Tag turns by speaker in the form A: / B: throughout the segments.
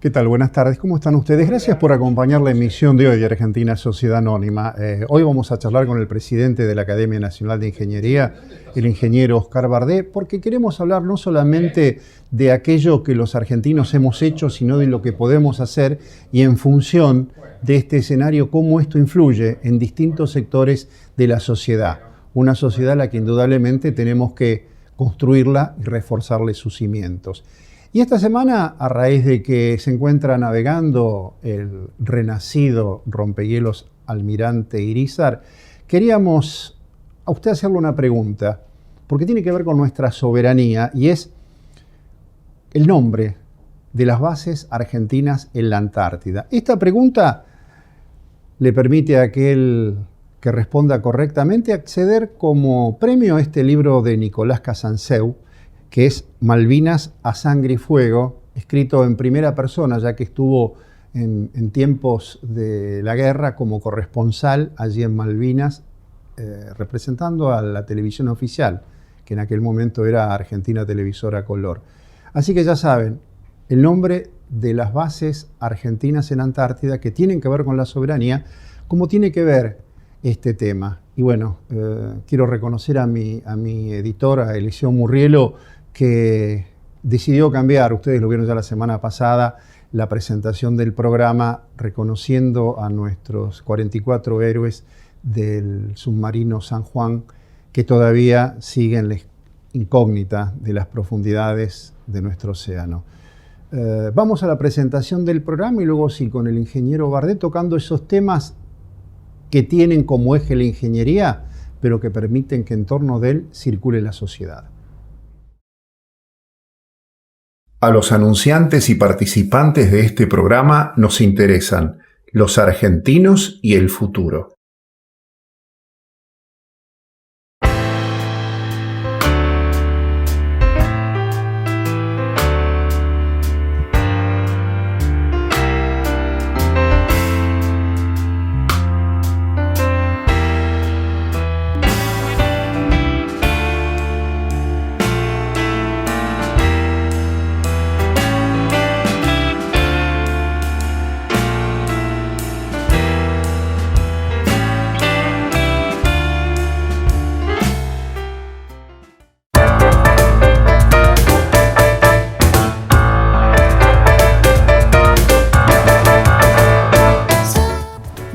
A: ¿Qué tal? Buenas tardes. ¿Cómo están ustedes? Gracias por acompañar la emisión de hoy de Argentina Sociedad Anónima. Hoy vamos a charlar con el presidente de la Academia Nacional de Ingeniería, el ingeniero Oscar Bardé, porque queremos hablar no solamente de aquello que los argentinos hemos hecho, sino de lo que podemos hacer y en función de este escenario, cómo esto influye en distintos sectores de la sociedad. Una sociedad a la que indudablemente tenemos que construirla y reforzarle sus cimientos. Y esta semana, a raíz de que se encuentra navegando el renacido rompehielos Almirante Irízar, queríamos a usted hacerle una pregunta, porque tiene que ver con nuestra soberanía, y es el nombre de las bases argentinas en la Antártida. Esta pregunta le permite a aquel que responda correctamente acceder como premio a este libro de Nicolás Casanseu, que es Malvinas a sangre y fuego, escrito en primera persona, ya que estuvo en tiempos de la guerra como corresponsal allí en Malvinas, representando a la televisión oficial, que en aquel momento era Argentina Televisora Color. Así que ya saben, el nombre de las bases argentinas en Antártida que tienen que ver con la soberanía, como tiene que ver este tema. Y bueno, quiero reconocer a mi editora, Eliseo Murrielo, que decidió cambiar, ustedes lo vieron ya la semana pasada, la presentación del programa reconociendo a nuestros 44 héroes del submarino San Juan, que todavía siguen la incógnita de las profundidades de nuestro océano. Vamos a la presentación del programa y luego sí, con el ingeniero Bardé, tocando esos temas que tienen como eje la ingeniería, pero que permiten que en torno de él circule la sociedad.
B: A los anunciantes y participantes de este programa nos interesan los argentinos y el futuro.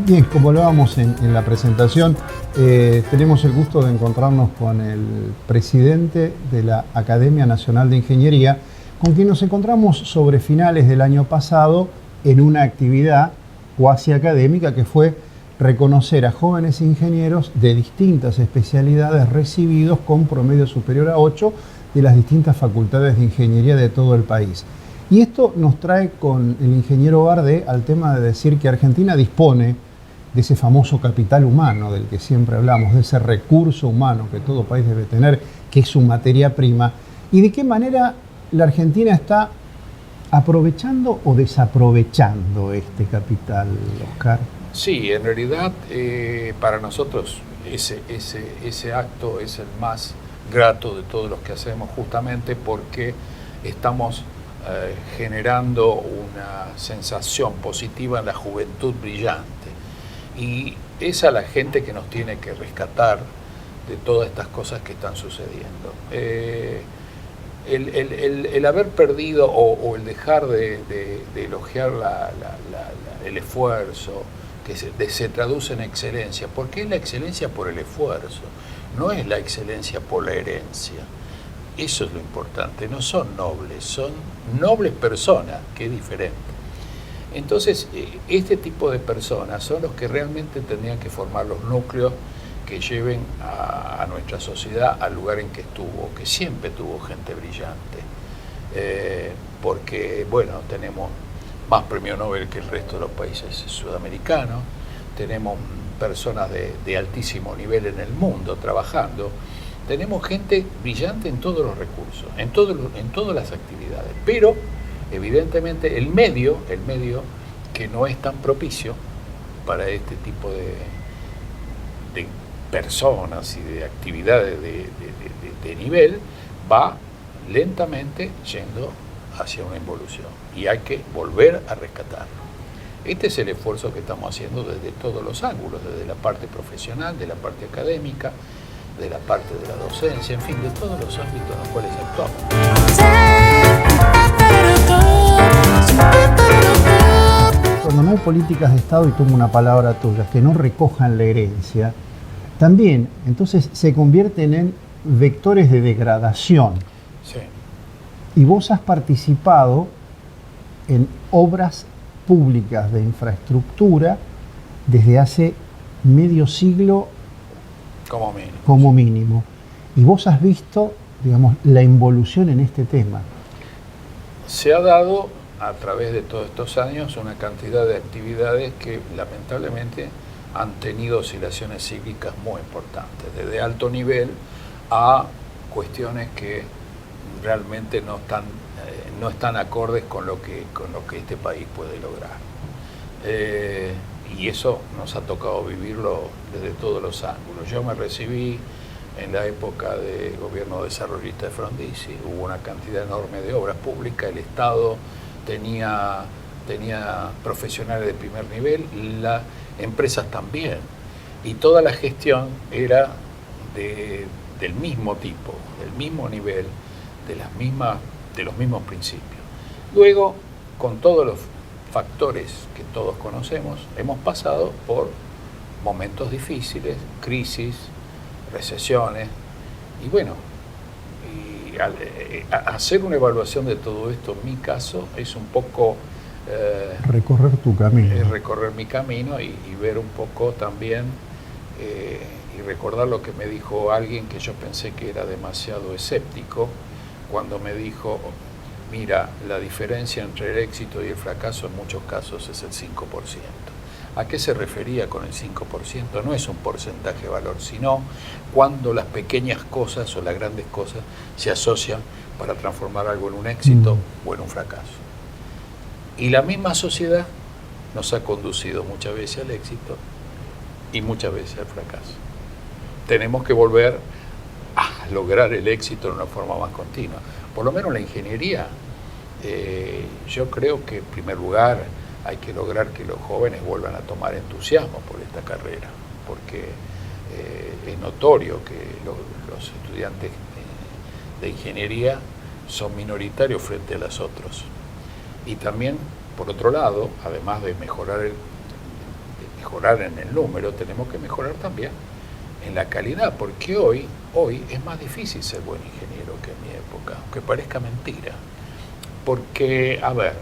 A: Bien, como hablábamos en la presentación, tenemos el gusto de encontrarnos con el presidente de la Academia Nacional de Ingeniería, con quien nos encontramos sobre finales del año pasado en una actividad cuasi académica que fue reconocer a jóvenes ingenieros de distintas especialidades recibidos con promedio superior a 8 de las distintas facultades de ingeniería de todo el país. Y esto nos trae con el ingeniero Bardé al tema de decir que Argentina dispone de ese famoso capital humano del que siempre hablamos, de ese recurso humano que todo país debe tener, que es su materia prima, y de qué manera la Argentina está aprovechando o desaprovechando este capital, Oscar.
C: Sí, en realidad para nosotros ese acto es el más grato de todos los que hacemos, justamente porque estamos generando una sensación positiva en la juventud brillante. Y es a la gente que nos tiene que rescatar de todas estas cosas que están sucediendo. El haber perdido o el dejar de elogiar el esfuerzo, que se traduce en excelencia. ¿Por qué es la excelencia? Por el esfuerzo, no es la excelencia por la herencia. Eso es lo importante, no son nobles personas, que es diferente. Entonces, este tipo de personas son los que realmente tendrían que formar los núcleos que lleven a nuestra sociedad al lugar en que estuvo, que siempre tuvo gente brillante. Porque, bueno, tenemos más premio Nobel que el resto de los países sudamericanos, tenemos personas de altísimo nivel en el mundo trabajando, tenemos gente brillante en todos los recursos, en todas las actividades, pero evidentemente el medio que no es tan propicio para este tipo de personas y de actividades de nivel, va lentamente yendo hacia una involución y hay que volver a rescatarlo. Este es el esfuerzo que estamos haciendo desde todos los ángulos, desde la parte profesional, de la parte académica, de la parte de la docencia, en fin, de todos los ámbitos en los cuales actuamos.
A: Cuando no hay políticas de Estado, y tomo una palabra tuya, que no recojan la herencia, también entonces se convierten en vectores de degradación.
C: Sí.
A: Y vos has participado en obras públicas de infraestructura desde hace medio siglo como mínimo. Y vos has visto, digamos, la involución en este tema.
C: Se ha dado a través de todos estos años una cantidad de actividades que lamentablemente han tenido oscilaciones cíclicas muy importantes, desde alto nivel a cuestiones que realmente no están acordes con lo que este país puede lograr. Y eso nos ha tocado vivirlo desde todos los ángulos. Yo me recibí en la época del gobierno desarrollista de Frondizi, hubo una cantidad enorme de obras públicas, el Estado tenía profesionales de primer nivel, las empresas también, y toda la gestión era del mismo tipo, del mismo nivel, de los mismos principios. Luego, con todos los factores que todos conocemos, hemos pasado por momentos difíciles, crisis, recesiones, y bueno, hacer una evaluación de todo esto, en mi caso, es un poco
A: recorrer tu camino.
C: Recorrer mi camino y ver un poco también y recordar lo que me dijo alguien que yo pensé que era demasiado escéptico, cuando me dijo: mira, la diferencia entre el éxito y el fracaso en muchos casos es el 5%. ¿A qué se refería con el 5%? No es un porcentaje de valor, sino cuando las pequeñas cosas o las grandes cosas se asocian para transformar algo en un éxito o en un fracaso. Y la misma sociedad nos ha conducido muchas veces al éxito y muchas veces al fracaso. Tenemos que volver a lograr el éxito de una forma más continua. Por lo menos la ingeniería, yo creo que en primer lugar hay que lograr que los jóvenes vuelvan a tomar entusiasmo por esta carrera, porque es notorio que los estudiantes de ingeniería son minoritarios frente a los otros. Y también, por otro lado, además de mejorar en el número, tenemos que mejorar también en la calidad, porque hoy es más difícil ser buen ingeniero que en mi época, aunque parezca mentira. Porque, a ver,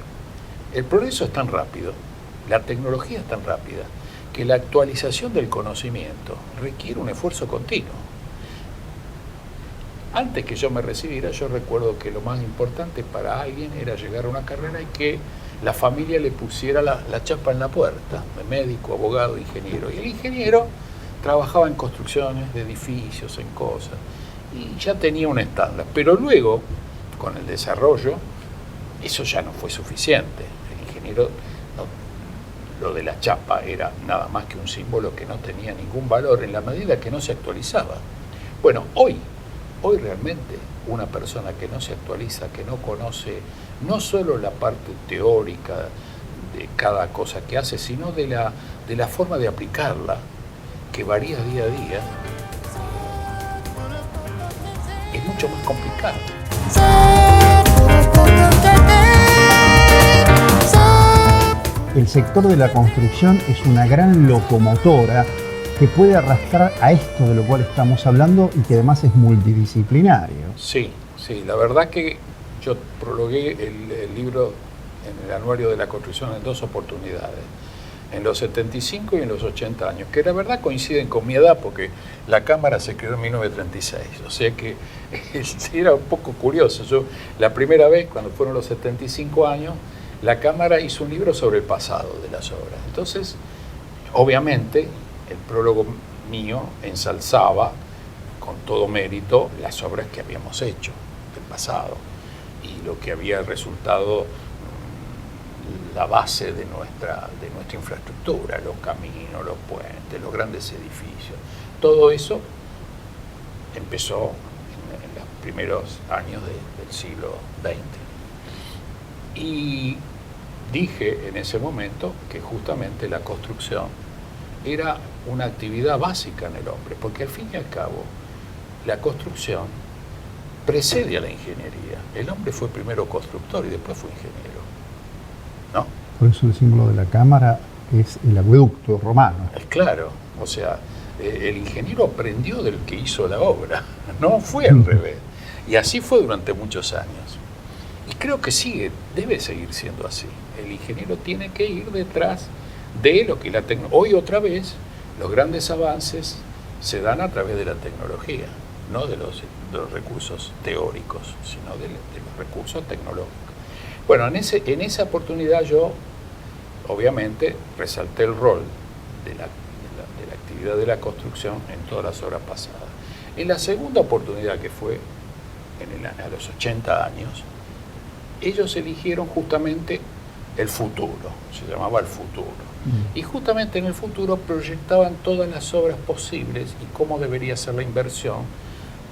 C: el progreso es tan rápido, la tecnología es tan rápida, que la actualización del conocimiento requiere un esfuerzo continuo. Antes que yo me recibiera, yo recuerdo que lo más importante para alguien era llegar a una carrera y que la familia le pusiera la chapa en la puerta, de médico, abogado, ingeniero. Y el ingeniero trabajaba en construcciones de edificios, en cosas, y ya tenía un estándar. Pero luego, con el desarrollo, eso ya no fue suficiente. El ingeniero, lo de la chapa era nada más que un símbolo que no tenía ningún valor en la medida que no se actualizaba. Bueno, hoy realmente una persona que no se actualiza, que no conoce no solo la parte teórica de cada cosa que hace, sino de la forma de aplicarla, que varía día a día, es mucho más complicado.
A: El sector de la construcción es una gran locomotora que puede arrastrar a esto de lo cual estamos hablando y que además es multidisciplinario.
C: Sí, la verdad que yo prologué el libro en el Anuario de la Construcción en 2 oportunidades, en los 75 y en los 80 años, que la verdad coinciden con mi edad porque la Cámara se creó en 1936, o sea que era un poco curioso. Yo, la primera vez, cuando fueron los 75 años, la Cámara hizo un libro sobre el pasado de las obras. Entonces, obviamente, el prólogo mío ensalzaba con todo mérito las obras que habíamos hecho del pasado y lo que había resultado la base de nuestra infraestructura, los caminos, los puentes, los grandes edificios. Todo eso empezó en los primeros años del siglo XX. Y dije en ese momento que justamente la construcción era una actividad básica en el hombre, porque al fin y al cabo la construcción precede a la ingeniería. El hombre fue primero constructor y después fue ingeniero, ¿no?
A: Por eso el símbolo de la cámara es el acueducto romano.
C: Claro, o sea, el ingeniero aprendió del que hizo la obra, no fue al revés. Y así fue durante muchos años. Y creo que debe seguir siendo así. El ingeniero tiene que ir detrás de lo que la tecnología... Hoy otra vez, los grandes avances se dan a través de la tecnología, no de los recursos teóricos, sino de los recursos tecnológicos. Bueno, en esa oportunidad yo, obviamente, resalté el rol de la actividad de la construcción en todas las obras pasadas. En la segunda oportunidad, que fue a los 80 años, ellos eligieron justamente el futuro, se llamaba el futuro. Y justamente en el futuro proyectaban todas las obras posibles y cómo debería ser la inversión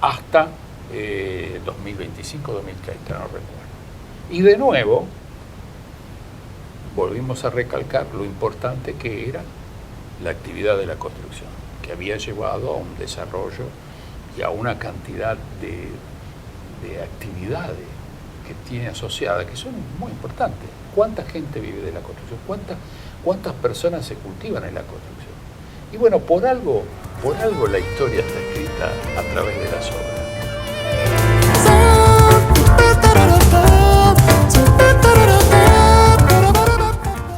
C: hasta 2025, 2030, no recuerdo. Y de nuevo, volvimos a recalcar lo importante que era la actividad de la construcción, que había llevado a un desarrollo y a una cantidad de actividades que tiene asociadas, que son muy importantes. ¿Cuánta gente vive de la construcción? ¿Cuántas personas se cultivan en la construcción? Y bueno, por algo la historia está escrita a través de las obras.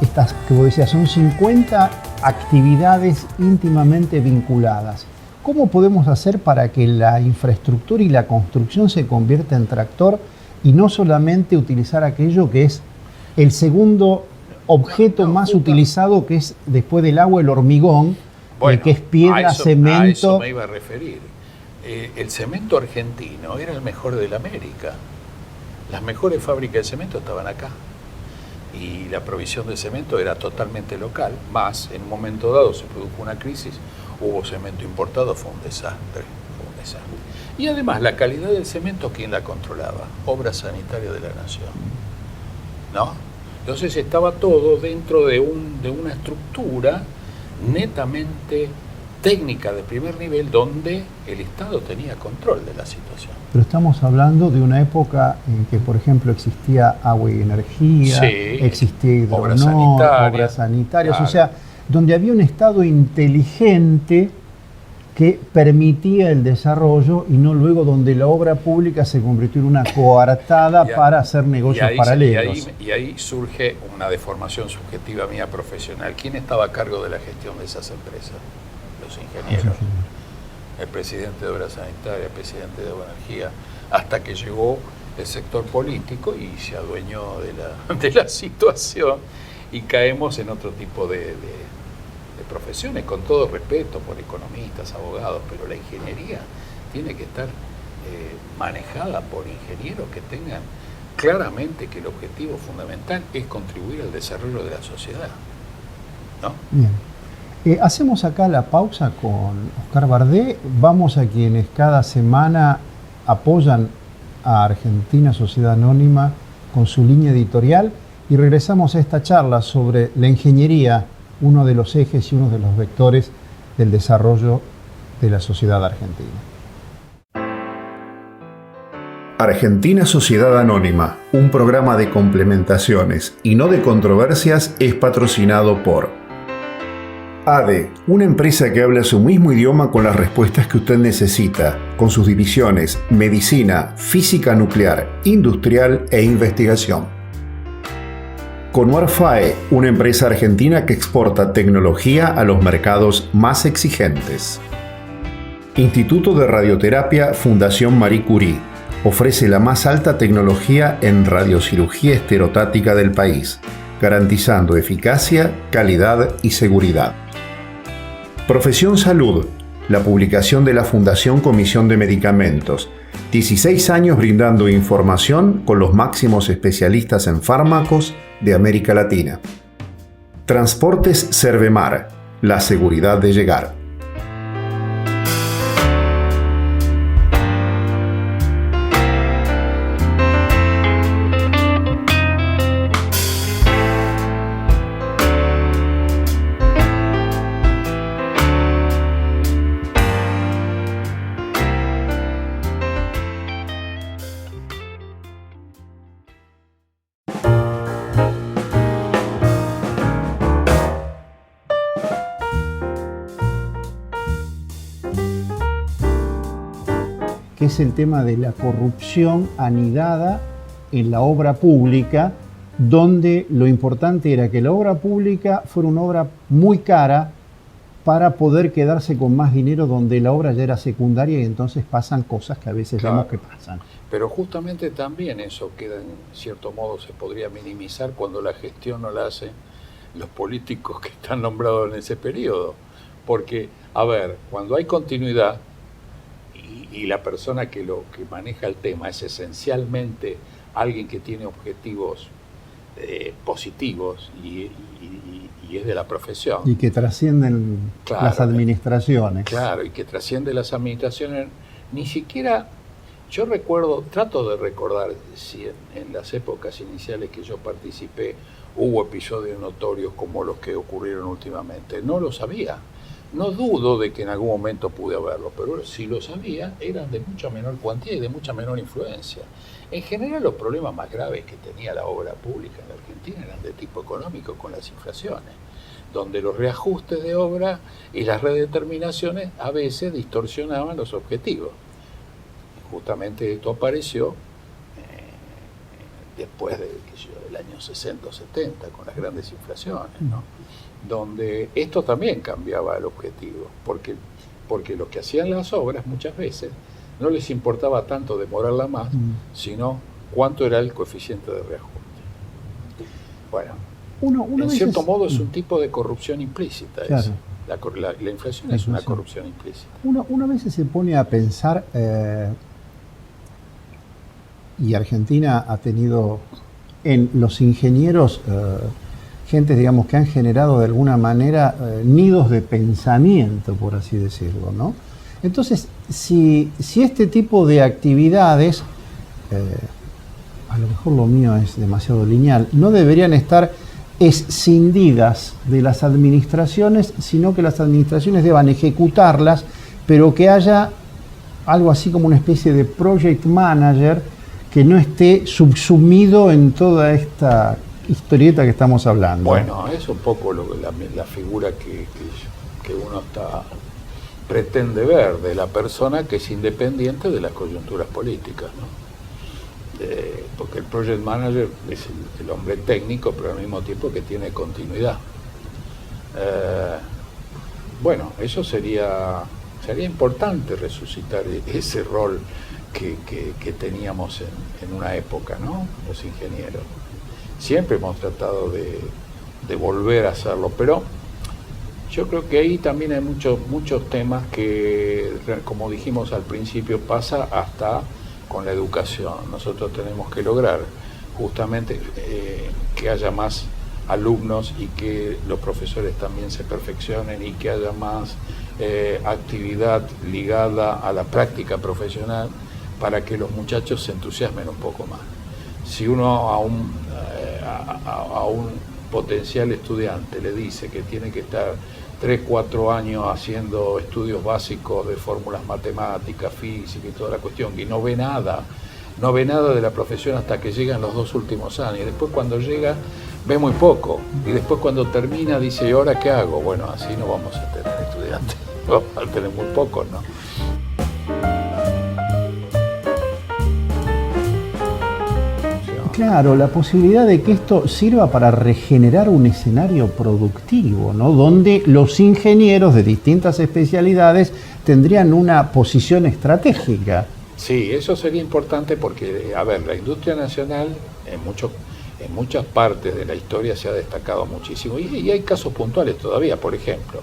A: Estas que vos decías, son 50 actividades íntimamente vinculadas. ¿Cómo podemos hacer para que la infraestructura y la construcción se convierta en tractor y no solamente utilizar aquello que es el segundo objeto más utilizado, que es después del agua el hormigón, que es piedra, cemento?
C: A eso me iba a referir. El cemento argentino era el mejor de la América. Las mejores fábricas de cemento estaban acá. Y la provisión de cemento era totalmente local. Más, en un momento dado se produjo una crisis, hubo cemento importado, fue un desastre. Y además, la calidad del cemento, ¿quién la controlaba? Obras Sanitarias de la Nación, ¿no? Entonces estaba todo dentro de una estructura netamente técnica de primer nivel, donde el Estado tenía control de la situación.
A: Pero estamos hablando de una época en que, por ejemplo, existía agua y energía, existía hidronor, obras sanitarias, claro. O sea, donde había un Estado inteligente que permitía el desarrollo y no luego donde la obra pública se convirtió en una coartada para hacer negocios paralelos.
C: Y ahí surge una deformación subjetiva mía profesional. ¿Quién estaba a cargo de la gestión de esas empresas? Los ingenieros. El presidente de Obras Sanitarias, el presidente de Agua y Energía, hasta que llegó el sector político y se adueñó de la situación y caemos en otro tipo de profesiones, con todo respeto por economistas, abogados, pero la ingeniería tiene que estar manejada por ingenieros que tengan claramente que el objetivo fundamental es contribuir al desarrollo de la sociedad, ¿no?
A: Bien. Hacemos acá la pausa con Oscar Bardé. Vamos a quienes cada semana apoyan a Argentina Sociedad Anónima con su línea editorial y regresamos a esta charla sobre la ingeniería, uno de los ejes y uno de los vectores del desarrollo de la sociedad argentina.
B: Argentina Sociedad Anónima, un programa de complementaciones y no de controversias, es patrocinado por ADE, una empresa que habla su mismo idioma con las respuestas que usted necesita, con sus divisiones medicina, física nuclear, industrial e investigación. Conuar FAE, una empresa argentina que exporta tecnología a los mercados más exigentes. Instituto de Radioterapia Fundación Marie Curie ofrece la más alta tecnología en radiocirugía esterotática del país, garantizando eficacia, calidad y seguridad. Profesión Salud, la publicación de la Fundación Comisión de Medicamentos, 16 años brindando información con los máximos especialistas en fármacos de América Latina. Transportes Servemar, la seguridad de llegar.
A: que es el tema de la corrupción anidada en la obra pública, donde lo importante era que la obra pública fuera una obra muy cara para poder quedarse con más dinero, donde la obra ya era secundaria y entonces pasan cosas que a veces vemos que pasan.
C: Pero justamente también eso queda, en cierto modo, se podría minimizar cuando la gestión no la hacen los políticos que están nombrados en ese periodo. Porque, a ver, cuando hay continuidad y la persona que maneja el tema es esencialmente alguien que tiene objetivos positivos y es de la profesión.
A: Y que trascienden las administraciones.
C: Claro, y que trasciende las administraciones. Ni siquiera, yo recuerdo, trato de recordar si en las épocas iniciales que yo participé hubo episodios notorios como los que ocurrieron últimamente. No lo sabía. No dudo de que en algún momento pude haberlo, pero si lo sabía, eran de mucha menor cuantía y de mucha menor influencia. En general, los problemas más graves que tenía la obra pública en la Argentina eran de tipo económico, con las inflaciones, donde los reajustes de obra y las redeterminaciones a veces distorsionaban los objetivos. Justamente esto apareció después del año 60 o 70, con las grandes inflaciones, ¿no? Donde esto también cambiaba el objetivo, porque lo que hacían las obras muchas veces no les importaba tanto demorarla más, sino cuánto era el coeficiente de reajuste. Bueno, en cierto modo es un tipo de corrupción implícita. Claro. La inflación es una corrupción implícita.
A: Una vez se pone a pensar, y Argentina ha tenido en los ingenieros gente, digamos, que han generado de alguna manera nidos de pensamiento, por así decirlo, ¿no? Entonces, si este tipo de actividades, a lo mejor lo mío es demasiado lineal, no deberían estar escindidas de las administraciones, sino que las administraciones deban ejecutarlas, pero que haya algo así como una especie de project manager que no esté subsumido en toda esta historieta que estamos hablando.
C: Bueno, es un poco la figura que uno pretende ver de la persona que es independiente de las coyunturas políticas, ¿no? Porque el project manager es el hombre técnico, pero al mismo tiempo que tiene continuidad. Bueno, eso sería importante resucitar ese rol que teníamos en una época, ¿no? Los ingenieros. Siempre hemos tratado de volver a hacerlo, pero yo creo que ahí también hay muchos temas que, como dijimos al principio, pasa hasta con la educación. Nosotros tenemos que lograr justamente que haya más alumnos y que los profesores también se perfeccionen y que haya más actividad ligada a la práctica profesional para que los muchachos se entusiasmen un poco más. Si uno a un potencial estudiante le dice que tiene que estar 3-4 años haciendo estudios básicos de fórmulas matemáticas, física y toda la cuestión, y no ve nada de la profesión hasta que llegan los 2 últimos años, y después cuando llega ve muy poco, y después cuando termina dice, ¿y ahora qué hago? Bueno, así no vamos a tener estudiantes, vamos a tener muy pocos, ¿no?
A: Claro, la posibilidad de que esto sirva para regenerar un escenario productivo, ¿no? Donde los ingenieros de distintas especialidades tendrían una posición estratégica.
C: Sí, eso sería importante porque, a ver, la industria nacional en muchas partes de la historia se ha destacado muchísimo y hay casos puntuales todavía. Por ejemplo,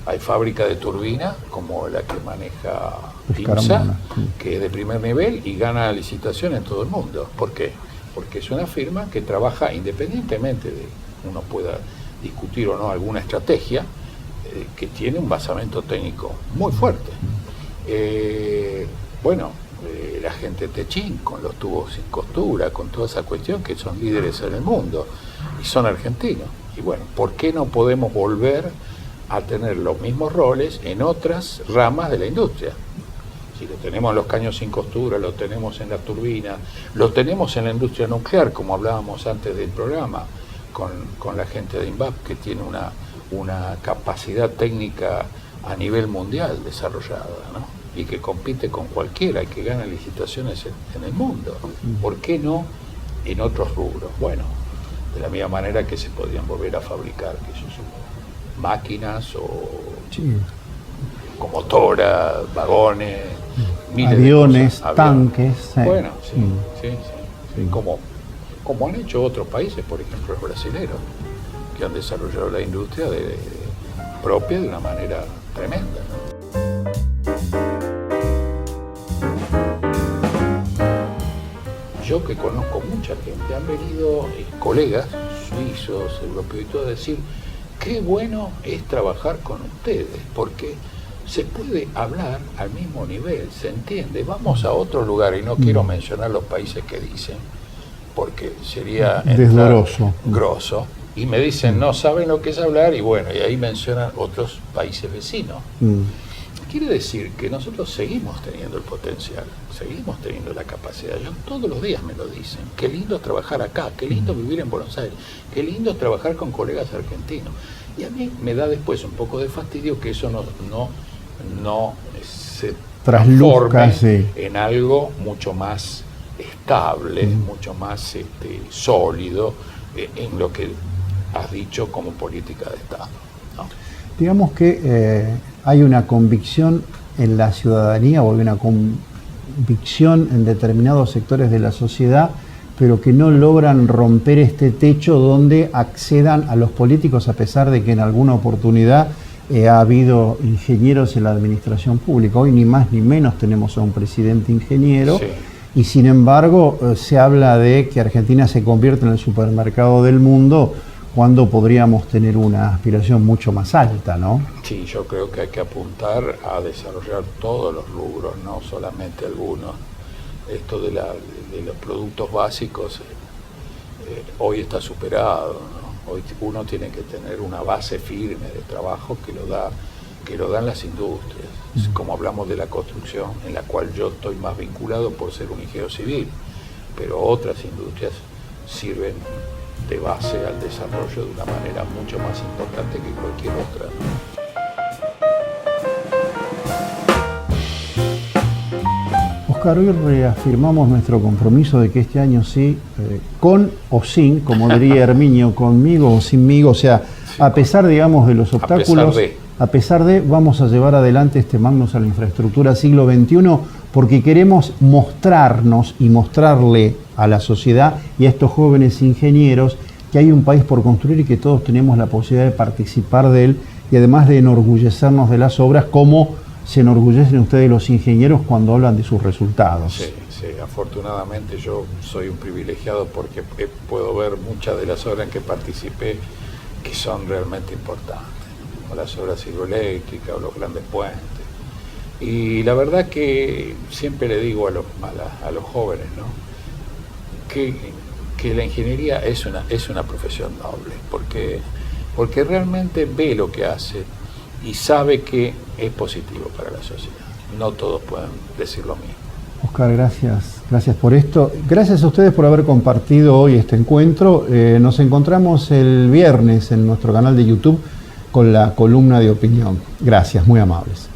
C: hay fábrica de turbinas como la que maneja IMSA, que es de primer nivel y gana licitación en todo el mundo. ¿Por qué? Porque es una firma que trabaja independientemente de que uno pueda discutir o no alguna estrategia, que tiene un basamento técnico muy fuerte. La gente de Techín, con los tubos sin costura, con toda esa cuestión, que son líderes en el mundo y son argentinos. Y bueno, ¿por qué no podemos volver a tener los mismos roles en otras ramas de la industria? Si lo tenemos en los caños sin costura, lo tenemos en las turbinas, lo tenemos en la industria nuclear, como hablábamos antes del programa, con la gente de INVAP, que tiene una capacidad técnica a nivel mundial desarrollada, ¿no? y que compite con cualquiera y que gana licitaciones en el mundo. ¿Por qué no en otros rubros? Bueno, de la misma manera que se podrían volver a fabricar, qué sé yo, máquinas o comotoras, vagones,
A: aviones, tanques.
C: Bueno, sí. Como han hecho otros países, por ejemplo los brasileños, que han desarrollado la industria propia de una manera tremenda, ¿no? Yo que conozco mucha gente, han venido colegas suizos, europeos y todo a decir, qué bueno es trabajar con ustedes, porque se puede hablar al mismo nivel, se entiende. Vamos a otro lugar, y no quiero mencionar los países que dicen, porque sería grosso, y me dicen, no saben lo que es hablar, y bueno, y ahí mencionan otros países vecinos. Quiere decir que nosotros seguimos teniendo el potencial, seguimos teniendo la capacidad. Yo todos los días me lo dicen. Qué lindo es trabajar acá, qué lindo vivir en Buenos Aires, qué lindo es trabajar con colegas argentinos. Y a mí me da después un poco de fastidio que eso no se transforme en algo mucho más estable, mucho más sólido en lo que has dicho como política de Estado, ¿no?
A: Digamos que hay una convicción en la ciudadanía o hay una convicción en determinados sectores de la sociedad, pero que no logran romper este techo donde accedan a los políticos, a pesar de que en alguna oportunidad ha habido ingenieros en la administración pública. Hoy ni más ni menos tenemos a un presidente ingeniero, y sin embargo se habla de que Argentina se convierte en el supermercado del mundo, cuando podríamos tener una aspiración mucho más alta, ¿no?
C: Sí, yo creo que hay que apuntar a desarrollar todos los rubros, no solamente algunos. Esto de los productos básicos hoy está superado, ¿no? Hoy uno tiene que tener una base firme de trabajo que lo dan las industrias. Como hablamos de la construcción, en la cual yo estoy más vinculado por ser un ingeniero civil, pero otras industrias sirven de base al desarrollo de una manera mucho más importante que cualquier otra.
A: Oscar, hoy reafirmamos nuestro compromiso de que este año sí, con o sin, como diría Herminio, conmigo o sinmigo, o sea, a pesar, digamos, de los obstáculos, a pesar de, vamos a llevar adelante este Magnus a la infraestructura siglo XXI, porque queremos mostrarnos y mostrarle a la sociedad y a estos jóvenes ingenieros que hay un país por construir y que todos tenemos la posibilidad de participar de él, y además de enorgullecernos de las obras, como se enorgullecen ustedes los ingenieros cuando hablan de sus resultados.
C: Sí, afortunadamente yo soy un privilegiado porque puedo ver muchas de las obras en que participé que son realmente importantes, como las obras hidroeléctricas o los grandes puentes. Y la verdad que siempre le digo a los jóvenes, ¿no?, que la ingeniería es una profesión noble, porque realmente ve lo que hace y sabe que es positivo para la sociedad. No todos pueden decir lo mismo.
A: Oscar, gracias por esto. Gracias a ustedes por haber compartido hoy este encuentro. Nos encontramos el viernes en nuestro canal de YouTube con la columna de opinión. Gracias, muy amables.